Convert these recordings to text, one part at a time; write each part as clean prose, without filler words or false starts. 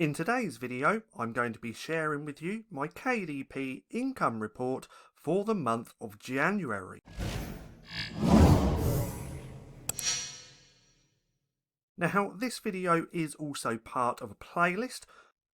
In today's video, I'm going to be sharing with you my KDP income report for the month of January. Now, this video is also part of a playlist,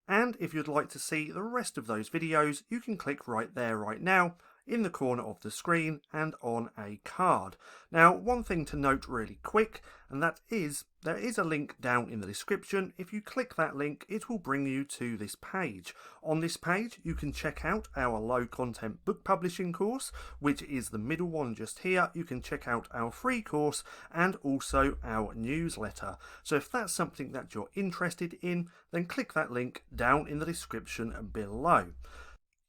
and if you'd like to see the rest of those videos, you can click right there right now in the corner of the screen and on a card. Now, one thing to note really quick, and that is there is a link down in the description. If you click that link, it will bring you to this page. On this page, you can check out our low content book publishing course, which is the middle one just here. You can check out our free course and also our newsletter. So if that's something that you're interested in, then click that link down in the description below.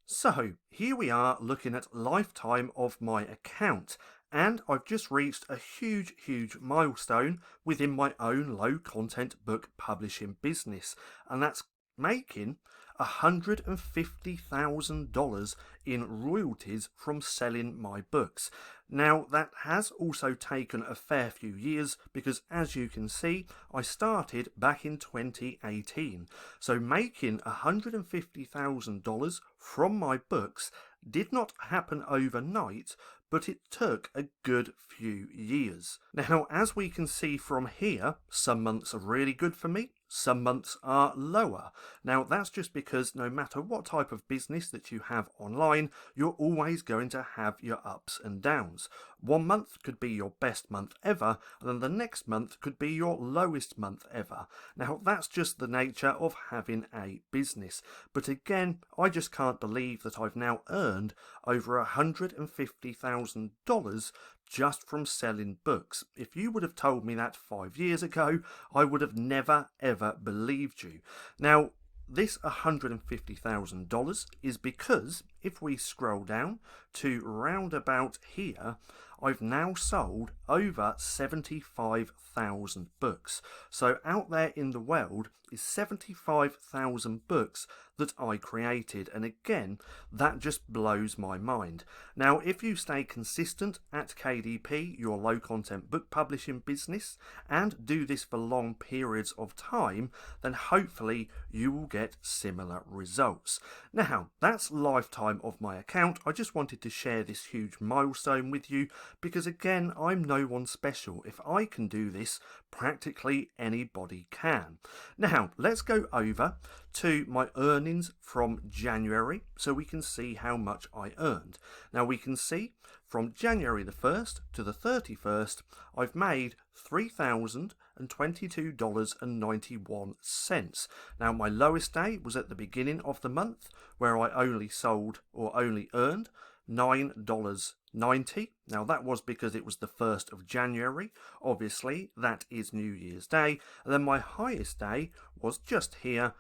So here we are looking at lifetime of my account, and I've just reached a huge milestone within my own low content book publishing business, and that's making $150,000 in royalties from selling my books. Now, that has also taken a fair few years because, as you can see, I started back in 2018. So making $150,000 from my books did not happen overnight, but it took a good few years. Now, as we can see from here, some months are really good for me, some months are lower. Now, that's just because no matter what type of business that you have online, you're always going to have your ups and downs. One month could be your best month ever, and then the next month could be your lowest month ever. Now, that's just the nature of having a business. But again, I just can't believe that I've now earned over $150,000 just from selling books. If you would have told me that 5 years ago, I would have never ever believed you. Now, this $150,000 is because if we scroll down to round about here, I've now sold over 75,000 books. So out there in the world is 75,000 books that I created, and again, that just blows my mind. Now, if you stay consistent at KDP, your low content book publishing business, and do this for long periods of time, then hopefully you will get similar results. Now, that's lifetime of my account. I just wanted to share this huge milestone with you because again, I'm no one special. If I can do this, practically anybody can. Now, let's go over to my earnings from January so we can see how much I earned. Now, we can see from January the 1st to the 31st, I've made $3,022.91. Now, my lowest day was at the beginning of the month where I only sold or only earned $9.90. Now, that was because it was the 1st of January. Obviously, that is New Year's Day. And then my highest day was just here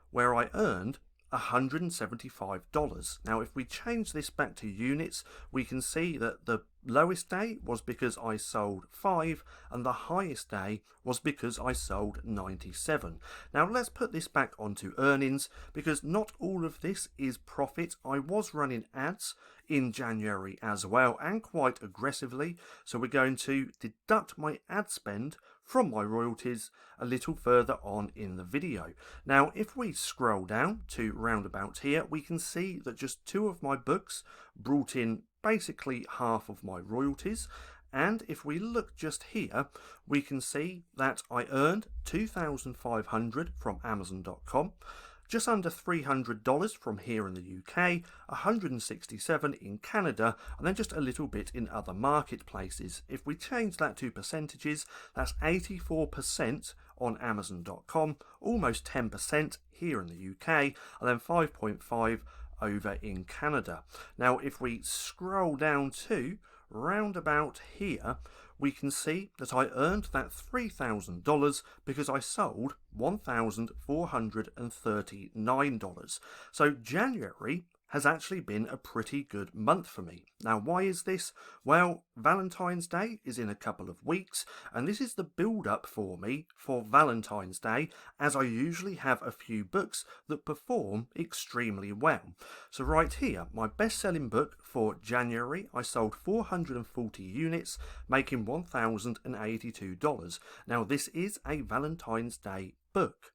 where I earned $175. Now, if we change this back to units, we can see that the lowest day was because I sold 5 and the highest day was because I sold 97. Now, let's put this back onto earnings because not all of this is profit. I was running ads in January as well, and quite aggressively, so we're going to deduct my ad spend from my royalties a little further on in the video. Now, if we scroll down to roundabout here, we can see that just 2 of my books brought in basically half of my royalties. And if we look just here, we can see that I earned $2,500 from Amazon.com, just under $300 from here in the UK, $167 in Canada, and then just a little bit in other marketplaces. If we change that to percentages, that's 84% on Amazon.com, almost 10% here in the UK, and then 5.5% over in Canada. Now, if we scroll down to round about here, we can see that I earned that $3,000 because I sold $1,439. So January has actually been a pretty good month for me. Now, why is this? Well, Valentine's Day is in a couple of weeks, and this is the build-up for me for Valentine's Day, as I usually have a few books that perform extremely well. So right here, my best-selling book for January, I sold 440 units, making $1,082. Now, this is a Valentine's Day book.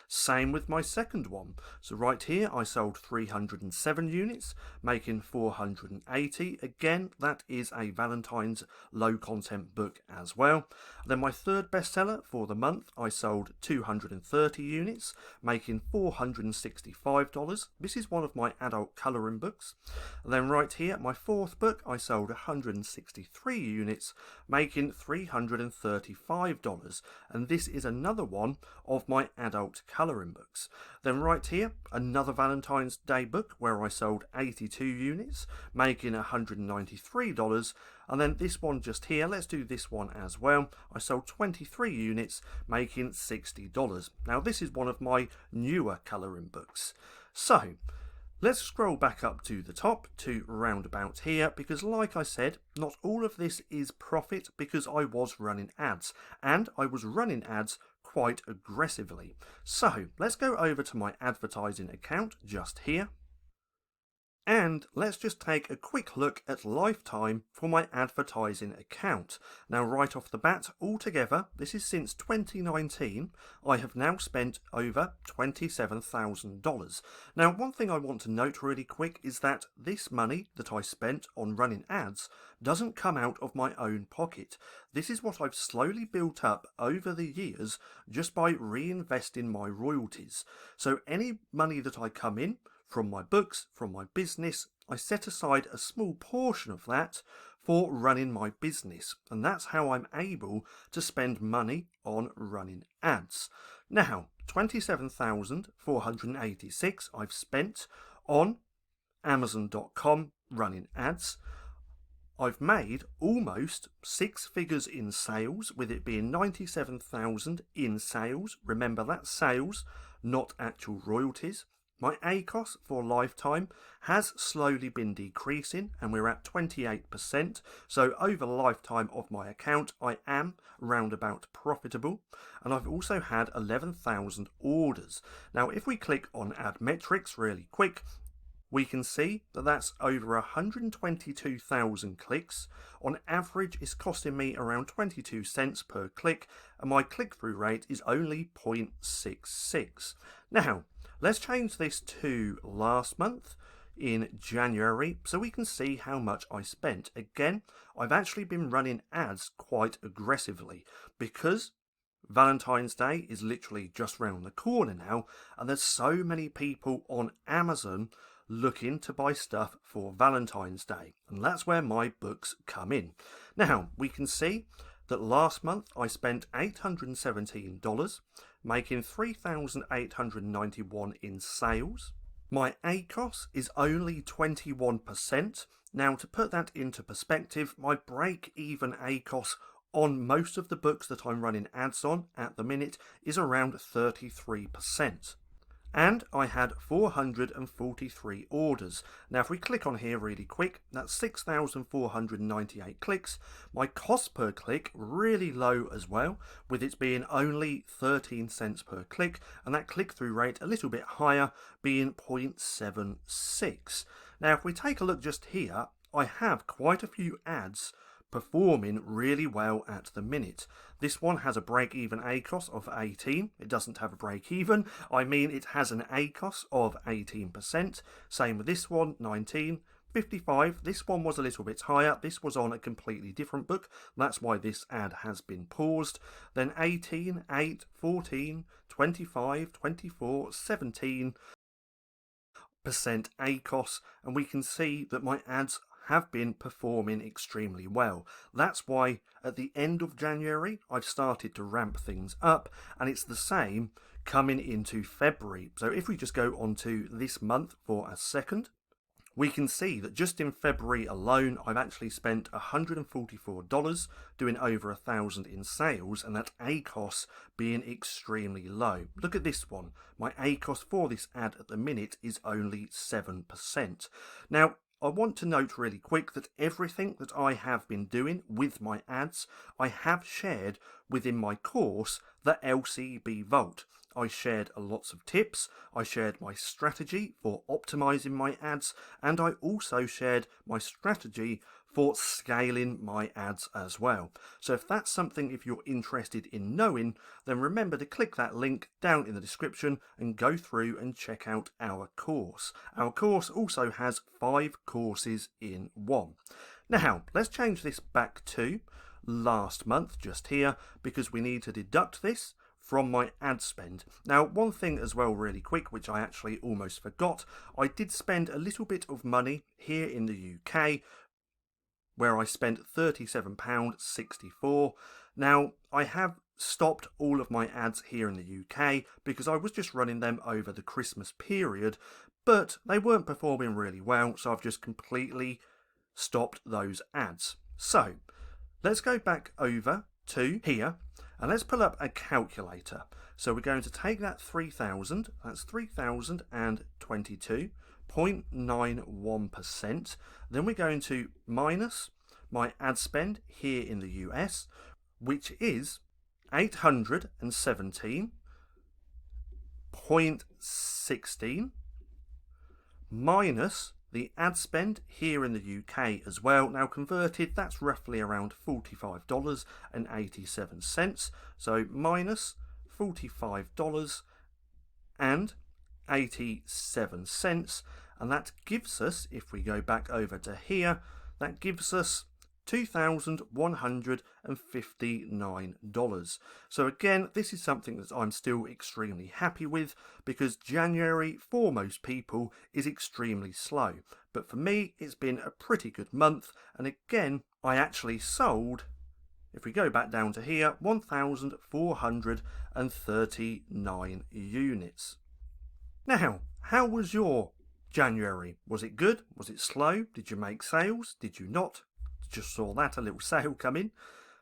Same with my second one. So right here I sold 307 units, making 480. Again, that is a Valentine's low content book as well. Then my third bestseller for the month, I sold 230 units, making $465. This is one of my adult colouring books. And then right here, my fourth book, I sold 163 units, making $335. And this is another one of my adult colouring books. Then right here, another Valentine's Day book where I sold 82 units, making $193. And then this one just here, let's do this one as well. I sold 23 units, making $60. Now this is one of my newer colouring books. So let's scroll back up to the top to round about here, because like I said, not all of this is profit because I was running ads, and I was running ads quite aggressively. So let's go over to my advertising account just here. And let's just take a quick look at lifetime for my advertising account. Now right off the bat, altogether, this is since 2019, I have now spent over $27,000. Now one thing I want to note really quick is that this money that I spent on running ads doesn't come out of my own pocket. This is what I've slowly built up over the years just by reinvesting my royalties. So any money that I come in from my books, from my business, I set aside a small portion of that for running my business, and that's how I'm able to spend money on running ads. Now, $27,486 I've spent on Amazon.com running ads. I've made almost 6 figures in sales, with it being 97,000 in sales. Remember, that's sales, not actual royalties. My ACOS for lifetime has slowly been decreasing, and we're at 28%. So over the lifetime of my account, I am roundabout profitable. And I've also had 11,000 orders. Now, if we click on Ad Metrics really quick, we can see that that's over 122,000 clicks. On average, it's costing me around 22 cents per click, and my click-through rate is only 0.66. Now, let's change this to last month in January so we can see how much I spent. Again, I've actually been running ads quite aggressively because Valentine's Day is literally just round the corner now, and there's so many people on Amazon looking to buy stuff for Valentine's Day, and that's where my books come in. Now, we can see that last month I spent $817, making $3,891 in sales. My ACOS is only 21%. Now, to put that into perspective, my break-even ACOS on most of the books that I'm running ads on at the minute is around 33%. And I had 443 orders. Now if we click on here really quick, that's 6,498 clicks. My cost per click really low as well, with it being only 13 cents per click, and that click-through rate a little bit higher, being 0.76. Now if we take a look just here, I have quite a few ads performing really well at the minute. This one has a break-even ACOS of 18. It doesn't have a break-even. I mean, it has an ACOS of 18%. Same with this one, 19. 55. This one was a little bit higher. This was on a completely different book. That's why this ad has been paused. Then 18, 8, 14, 25, 24, 17% ACOS, and we can see that my ads have been performing extremely well. That's why at the end of January I've started to ramp things up, and it's the same coming into February. So if we just go on to this month for a second, we can see that just in February alone I've actually spent $144 doing over 1,000 in sales, and that ACOS being extremely low. Look at this one. My ACOS for this ad at the minute is only 7%. Now I want to note really quick that everything that I have been doing with my ads, I have shared within my course, the LCB Vault. I shared lots of tips, I shared my strategy for optimizing my ads, and I also shared my strategy for scaling my ads as well. So if that's something, if you're interested in knowing, then remember to click that link down in the description and go through and check out our course. Our course also has 5 courses in one. Now, let's change this back to last month just here, because we need to deduct this from my ad spend. Now, one thing as well really quick, which I actually almost forgot, I did spend a little bit of money here in the UK, where I spent £37.64. Now, I have stopped all of my ads here in the UK because I was just running them over the Christmas period, but they weren't performing really well, so I've just completely stopped those ads. So, let's go back over to here and let's pull up a calculator. So we're going to take that 3,000, that's 3,022.91%. Then we're going to minus my ad spend here in the US, which is 817.16 minus the ad spend here in the UK as well. Now converted, that's roughly around $45.87. So minus $45.87, and that gives us, if we go back over to here, that gives us $2,159. So again, this is something that I'm still extremely happy with, because January for most people is extremely slow, but for me it's been a pretty good month. And again, I actually sold, if we go back down to here, 1,439 units. Now, how was your January? Was it good? Was it slow? Did you make sales? Did you not? Just saw that, a little sale come in.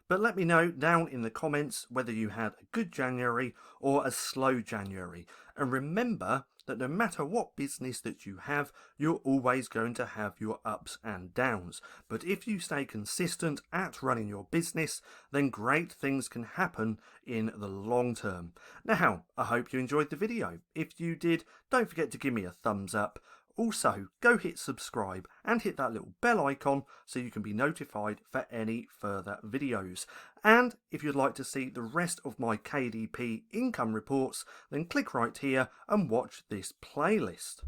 But let me know down in the comments whether you had a good January or a slow January. And remember that no matter what business that you have, you're always going to have your ups and downs. But if you stay consistent at running your business, then great things can happen in the long term. Now, I hope you enjoyed the video. If you did, don't forget to give me a thumbs up. Also, go hit subscribe and hit that little bell icon so you can be notified for any further videos. And if you'd like to see the rest of my KDP income reports, then click right here and watch this playlist.